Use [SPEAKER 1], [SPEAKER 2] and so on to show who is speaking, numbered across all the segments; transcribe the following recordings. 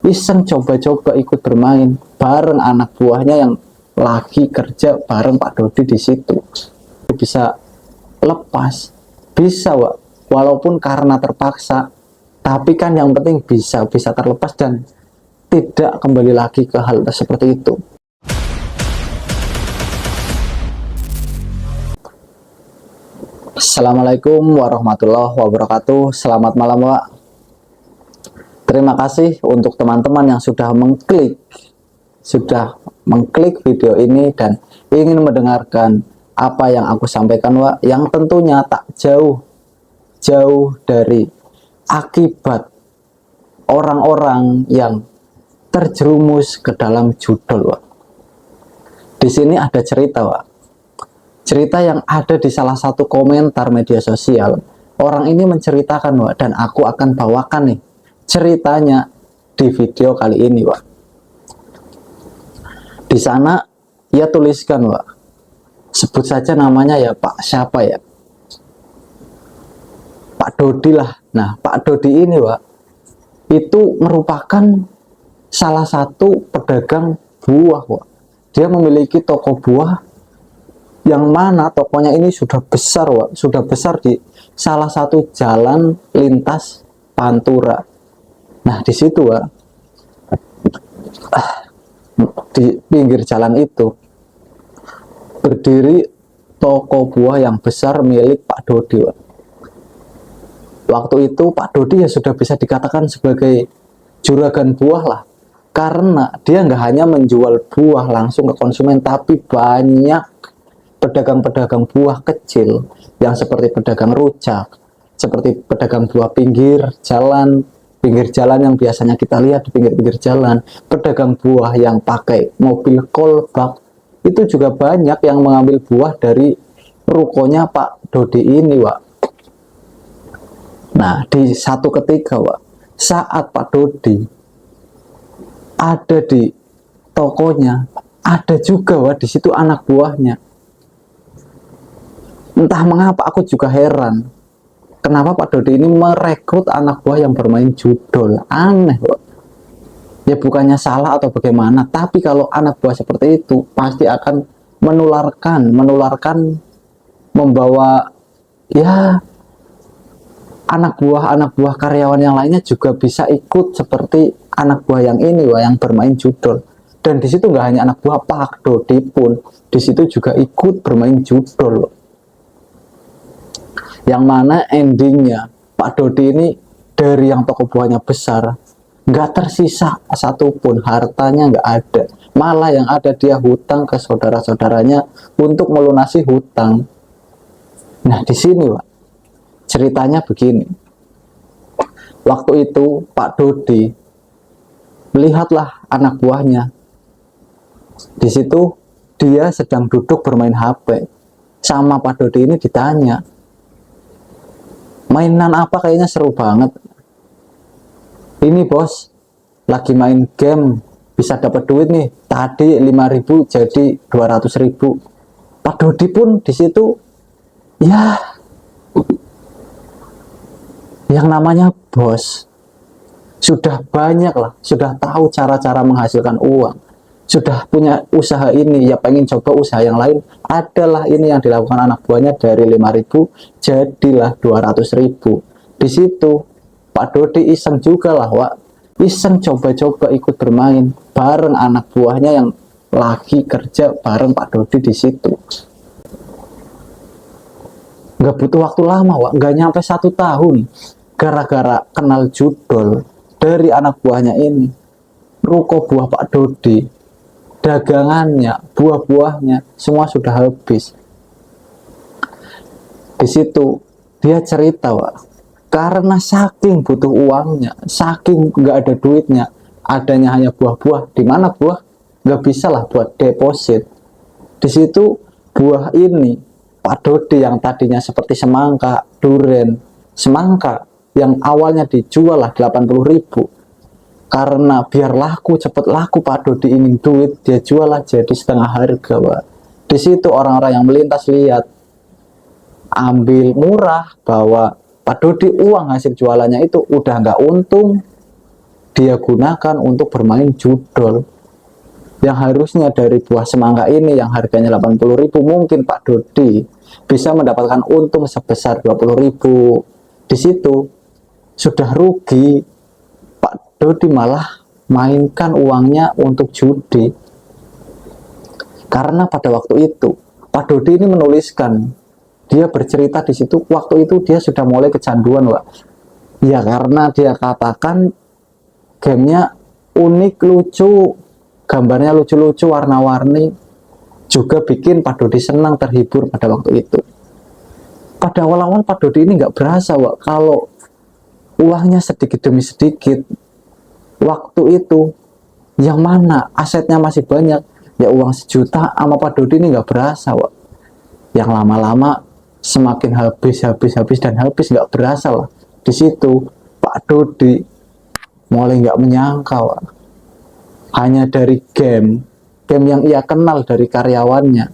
[SPEAKER 1] iseng coba-coba ikut bermain bareng anak buahnya yang lagi kerja bareng Pak Dodi di situ. Bisa lepas, bisa Wak, walaupun karena terpaksa, tapi kan yang penting bisa terlepas dan tidak kembali lagi ke hal seperti itu. Assalamualaikum warahmatullahi wabarakatuh. Selamat malam Wak. Terima kasih untuk teman-teman yang sudah mengklik video ini dan ingin mendengarkan apa yang aku sampaikan Wak, yang tentunya tak jauh dari akibat orang-orang yang terjerumus ke dalam judol Wak. Di sini ada cerita Wak. Cerita yang ada di salah satu komentar media sosial. Orang ini menceritakan Wak, dan aku akan bawakan nih ceritanya di video kali ini Wak. Di sana ia tuliskan Wak, sebut saja namanya ya Pak siapa ya, Pak Dodi lah. Nah Pak Dodi ini Wak, itu merupakan salah satu pedagang buah Wak. Dia memiliki toko buah yang mana tokonya ini sudah besar Wak, sudah besar di salah satu jalan lintas Pantura. Nah di situ Wak, di pinggir jalan itu berdiri toko buah yang besar milik Pak Dodi Wak. Waktu itu Pak Dodi ya sudah bisa dikatakan sebagai juragan buah lah, karena dia nggak hanya menjual buah langsung ke konsumen, tapi banyak pedagang-pedagang buah kecil yang seperti pedagang rujak, seperti pedagang buah pinggir jalan yang biasanya kita lihat di pinggir-pinggir jalan, pedagang buah yang pakai mobil kolbak, itu juga banyak yang mengambil buah dari rukonya Pak Dodi ini Wak. Nah di satu ketika Wak, saat Pak Dodi ada di tokonya, ada juga Wak di situ anak buahnya. Entah mengapa aku juga heran, kenapa Pak Dodi ini merekrut anak buah yang bermain judol. Aneh Wak. Ya bukannya salah atau bagaimana, tapi kalau anak buah seperti itu pasti akan menularkan, membawa ya anak buah karyawan yang lainnya juga bisa ikut seperti anak buah yang ini Wak, yang bermain judol. Dan di situ nggak hanya anak buah, Pak Dodi pun di situ juga ikut bermain judol Wak. Yang mana endingnya Pak Dodi ini dari yang toko buahnya besar nggak tersisa satupun, hartanya nggak ada, malah yang ada dia hutang ke saudara-saudaranya untuk melunasi hutang. Nah di sini Pak, ceritanya begini. Waktu itu Pak Dodi melihatlah anak buahnya. Di situ dia sedang duduk bermain HP. Sama Pak Dodi ini ditanya, mainan apa, kayaknya seru banget. Ini bos, lagi main game, bisa dapat duit nih. Tadi 5.000 jadi 200.000. Pak Dodi pun di situ ya, yang namanya bos sudah banyak lah, sudah tahu cara-cara menghasilkan uang, sudah punya usaha ini, ya pengen coba usaha yang lain. Adalah ini yang dilakukan anak buahnya, dari 5.000 jadilah 200.000. Di situ Pak Dodi iseng juga lah Wak, iseng coba-coba ikut bermain bareng anak buahnya yang lagi kerja bareng Pak Dodi di situ. Nggak butuh waktu lama Wak, nggak nyampe 1 tahun, gara-gara kenal judol dari anak buahnya ini, ruko buah Pak Dodi, dagangannya, buah-buahnya semua sudah habis. Di situ dia cerita Wak, karena saking butuh uangnya, saking nggak ada duitnya, adanya hanya buah-buah. Di mana buah nggak bisa lah buat deposit. Di situ buah ini Pak Dodi yang tadinya seperti semangka, duren, semangka yang awalnya dijual lah 80.000, karena biar laku, cepet laku, Pak Dodi ingin duit, dia jual lah jadi setengah harga Wak. Di situ orang-orang yang melintas lihat, ambil murah, bahwa Pak Dodi uang hasil jualannya itu udah nggak untung, dia gunakan untuk bermain judol. Yang harusnya dari buah semangka ini yang harganya 80.000, mungkin Pak Dodi bisa mendapatkan untung sebesar 20.000. Di situ sudah rugi, Pak Dodi malah mainkan uangnya untuk judi. Karena pada waktu itu Pak Dodi ini menuliskan, dia bercerita di situ, waktu itu dia sudah mulai kecanduan, Pak. Ya karena dia katakan gamenya unik, lucu, gambarnya lucu-lucu, warna-warni, juga bikin Pak Dodi senang, terhibur pada waktu itu. Pada awal-awal Pak Dodi ini nggak berasa, Pak, kalau uangnya sedikit demi sedikit. Waktu itu yang mana asetnya masih banyak, ya uang 1 juta sama Pak Dodi ini nggak berasa, Pak. Yang lama-lama semakin habis dan habis, nggak berasa lah. Di situ Pak Dodi mulai nggak menyangka, Pak. Hanya dari game yang ia kenal dari karyawannya,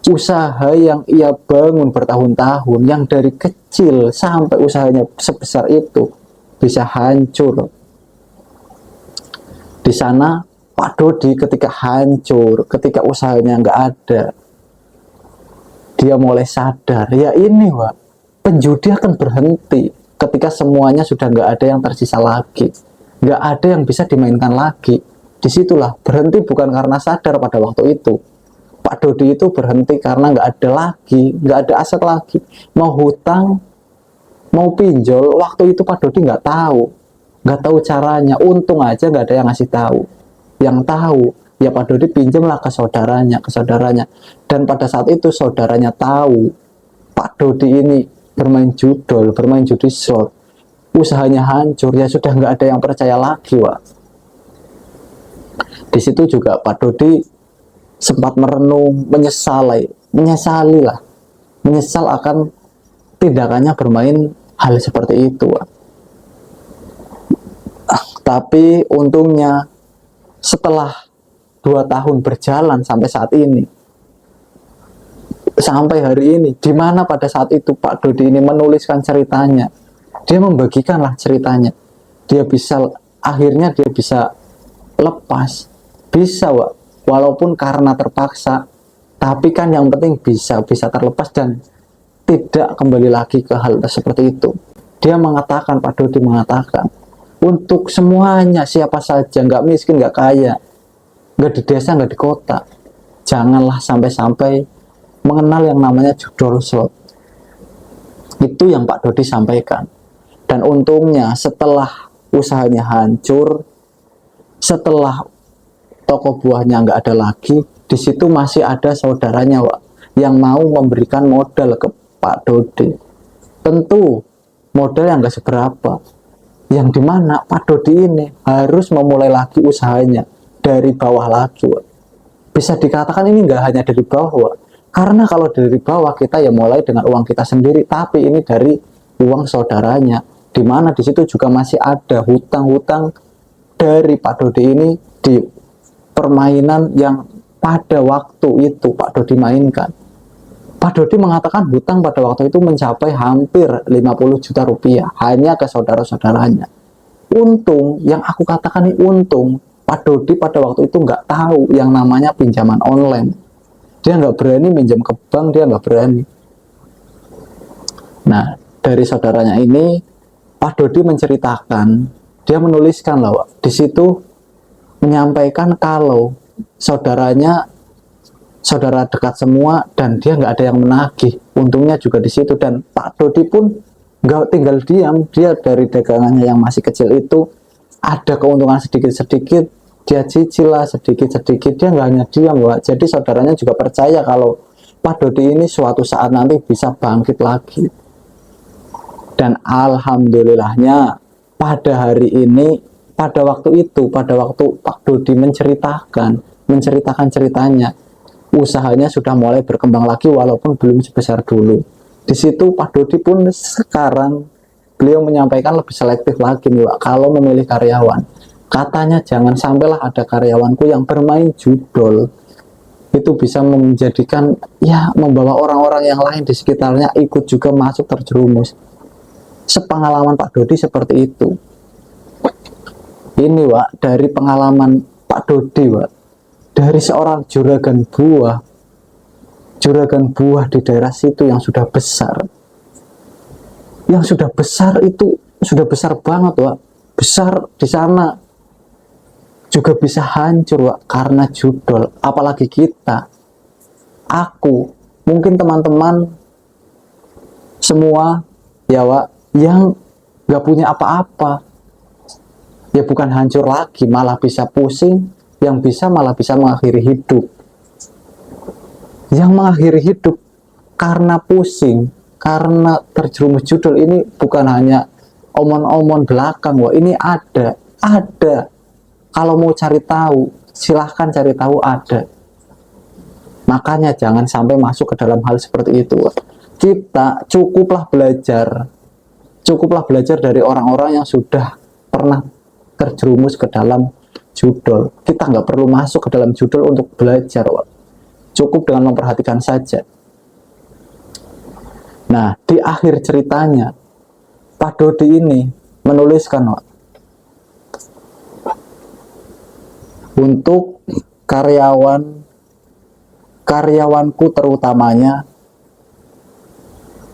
[SPEAKER 1] usaha yang ia bangun bertahun-tahun, yang dari kecil sampai usahanya sebesar itu bisa hancur. Di sana Pak Dodi ketika hancur, ketika usahanya nggak ada, dia mulai sadar, ya ini, Pak, penjudi akan berhenti ketika semuanya sudah nggak ada yang tersisa lagi, nggak ada yang bisa dimainkan lagi. Disitulah berhenti, bukan karena sadar pada waktu itu. Pak Dodi itu berhenti karena nggak ada lagi, nggak ada aset lagi. Mau hutang, mau pinjol, waktu itu Pak Dodi nggak tahu caranya. Untung aja nggak ada yang ngasih tahu. Yang tahu ya Pak Dodi pinjamlah ke saudaranya. Dan pada saat itu saudaranya tahu Pak Dodi ini bermain judol, bermain judi slot, usahanya hancur, ya sudah nggak ada yang percaya lagi, Pak. Di situ juga Pak Dodi sempat merenung, menyesal akan tindakannya bermain hal seperti itu, Pak. Tapi untungnya setelah 2 tahun berjalan sampai saat ini, sampai hari ini, di mana pada saat itu Pak Dodi ini menuliskan ceritanya, dia membagikanlah ceritanya, akhirnya dia bisa lepas, bisa, Pak, walaupun karena terpaksa, tapi kan yang penting bisa terlepas dan tidak kembali lagi ke hal seperti itu. Dia mengatakan, Pak Dodi mengatakan, untuk semuanya, siapa saja, nggak miskin, nggak kaya, nggak di desa, nggak di kota, janganlah sampai-sampai mengenal yang namanya judol slot. Itu yang Pak Dodi sampaikan. Dan untungnya setelah usahanya hancur, setelah toko buahnya nggak ada lagi, di situ masih ada saudaranya, Pak, yang mau memberikan modal ke Pak Dodi. Tentu modal yang nggak seberapa, yang dimana Pak Dodi ini harus memulai lagi usahanya dari bawah lagi, Pak. Bisa dikatakan ini nggak hanya dari bawah, Pak. Karena kalau dari bawah kita ya mulai dengan uang kita sendiri, tapi ini dari uang saudaranya, dimana di situ juga masih ada hutang-hutang dari Pak Dodi ini di permainan yang pada waktu itu Pak Dodi mainkan. Pak Dodi mengatakan hutang pada waktu itu mencapai hampir 50 juta rupiah hanya ke saudara-saudaranya. Untung, yang aku katakan ini untung, Pak Dodi pada waktu itu nggak tahu yang namanya pinjaman online. Dia nggak berani minjam ke bank, dia nggak berani. Nah, dari saudaranya ini, Pak Dodi menceritakan, dia menuliskan lah, Pak, di situ menyampaikan kalau saudaranya saudara dekat semua dan dia nggak ada yang menagih. Untungnya juga di situ, dan Pak Dodi pun nggak tinggal diam. Dia dari dagangannya yang masih kecil itu ada keuntungan sedikit-sedikit, dia cicil lah sedikit-sedikit, dia nggak hanya diam, Pak. Jadi saudaranya juga percaya kalau Pak Dodi ini suatu saat nanti bisa bangkit lagi. Dan alhamdulillahnya pada hari ini, pada waktu Pak Dodi menceritakan ceritanya, usahanya sudah mulai berkembang lagi walaupun belum sebesar dulu. Di situ Pak Dodi pun sekarang beliau menyampaikan lebih selektif lagi nih, Pak, kalau memilih karyawan. Katanya jangan sampailah ada karyawanku yang bermain judol. Itu bisa menjadikan, ya, membawa orang-orang yang lain di sekitarnya ikut juga masuk terjerumus. Sepengalaman Pak Dodi seperti itu. Ini Wak, dari pengalaman Pak Dodi Wak, dari seorang juragan buah di daerah situ yang sudah besar, itu sudah besar banget Wak, besar di sana juga bisa hancur Wak karena judol. Apalagi kita, aku, mungkin teman-teman semua ya Wak, yang gak punya apa-apa, ya bukan hancur lagi, malah bisa pusing, yang bisa malah bisa mengakhiri hidup. Yang mengakhiri hidup karena pusing, karena terjerumus judol ini bukan hanya omon-omon belakang Wak, ini ada. Kalau mau cari tahu, silahkan cari tahu, ada. Makanya jangan sampai masuk ke dalam hal seperti itu. Kita cukuplah belajar dari orang-orang yang sudah pernah terjerumus ke dalam judol. Kita nggak perlu masuk ke dalam judol untuk belajar, Wak. Cukup dengan memperhatikan saja. Nah, di akhir ceritanya, Pak Dodi ini menuliskan, Wak, untuk karyawanku terutamanya,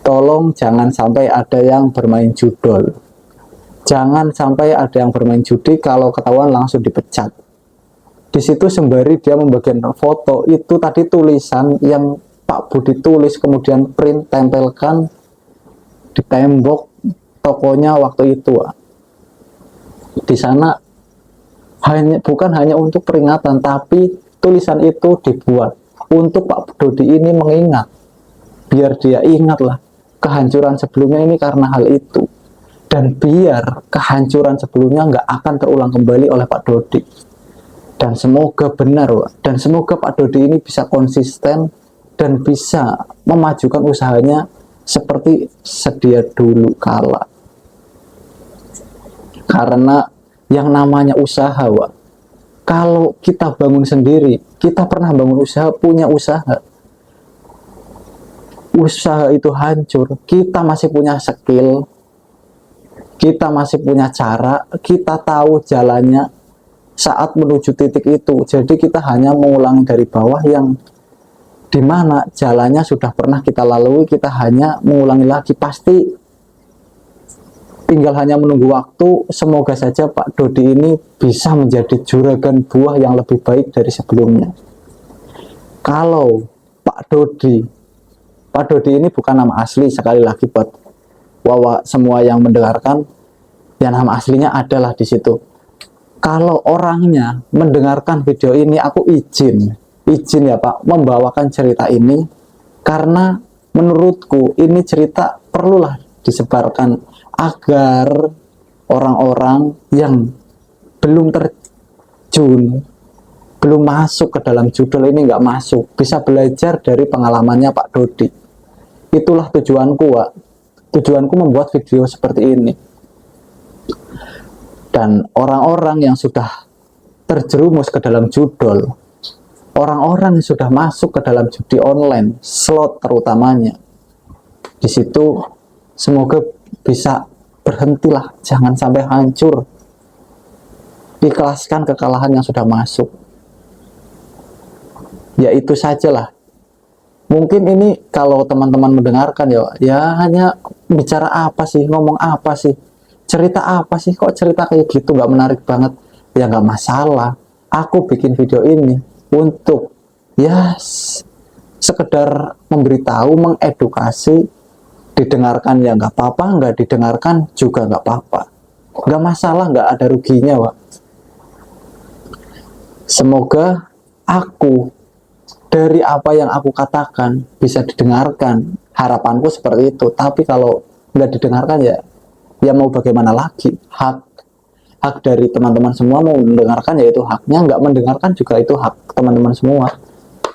[SPEAKER 1] tolong jangan sampai ada yang bermain judol. Jangan sampai ada yang bermain judi, kalau ketahuan langsung dipecat. Di situ sembari dia membagikan foto, itu tadi tulisan yang Pak Budi tulis, kemudian print, tempelkan di tembok tokonya waktu itu. Di sana bukan hanya untuk peringatan, tapi tulisan itu dibuat untuk Pak Dodi ini mengingat, biar dia ingatlah kehancuran sebelumnya ini karena hal itu, dan biar kehancuran sebelumnya nggak akan terulang kembali oleh Pak Dodi. Dan semoga benar, Wak, dan semoga Pak Dodi ini bisa konsisten dan bisa memajukan usahanya seperti sedia dulu kala. Karena yang namanya usaha, Wak, kalau kita bangun sendiri, kita pernah bangun usaha, punya usaha itu hancur, kita masih punya skill, kita masih punya cara, kita tahu jalannya saat menuju titik itu. Jadi kita hanya mengulangi dari bawah yang dimana jalannya sudah pernah kita lalui, kita hanya mengulangi lagi. Pasti tinggal hanya menunggu waktu. Semoga saja Pak Dodi ini bisa menjadi juragan buah yang lebih baik dari sebelumnya. Kalau Pak Dodi ini bukan nama asli, sekali lagi buat Wawa semua yang mendengarkan, ya nama aslinya adalah di situ. Kalau orangnya mendengarkan video ini, aku izin ya Pak, membawakan cerita ini, karena menurutku ini cerita perlulah disebarkan agar orang-orang yang belum terjun, belum masuk ke dalam judul ini, nggak masuk, bisa belajar dari pengalamannya Pak Dodi. Itulah tujuanku, Wak. Tujuanku membuat video seperti ini. Dan orang-orang yang sudah terjerumus ke dalam judol, orang-orang yang sudah masuk ke dalam judi online, slot terutamanya, di situ semoga bisa berhentilah, jangan sampai hancur, ikhlaskan kekalahan yang sudah masuk. Ya itu sajalah. Mungkin ini kalau teman-teman mendengarkan ya hanya bicara apa sih, ngomong apa sih, cerita apa sih, kok cerita kayak gitu nggak menarik banget. Ya nggak masalah, aku bikin video ini untuk ya sekedar memberitahu, mengedukasi. Didengarkan ya nggak apa-apa, nggak didengarkan juga nggak apa-apa, nggak masalah, nggak ada ruginya, Wak. Semoga dari apa yang aku katakan bisa didengarkan, harapanku seperti itu. Tapi kalau nggak didengarkan ya mau bagaimana lagi, hak dari teman-teman semua. Mau mendengarkan ya itu haknya, nggak mendengarkan juga itu hak teman-teman semua.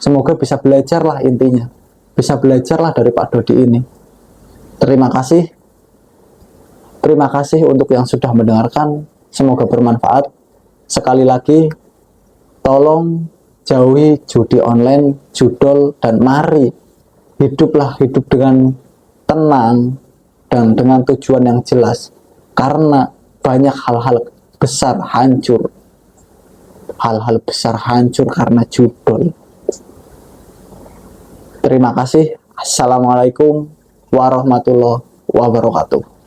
[SPEAKER 1] Semoga bisa belajarlah, intinya bisa belajarlah dari Pak Dodi ini. Terima kasih untuk yang sudah mendengarkan, semoga bermanfaat. Sekali lagi, tolong jauhi judi online, judol, dan mari hidup dengan tenang dan dengan tujuan yang jelas. Karena banyak hal-hal besar hancur. Hal-hal besar hancur karena judul. Terima kasih. Assalamualaikum warahmatullahi wabarakatuh.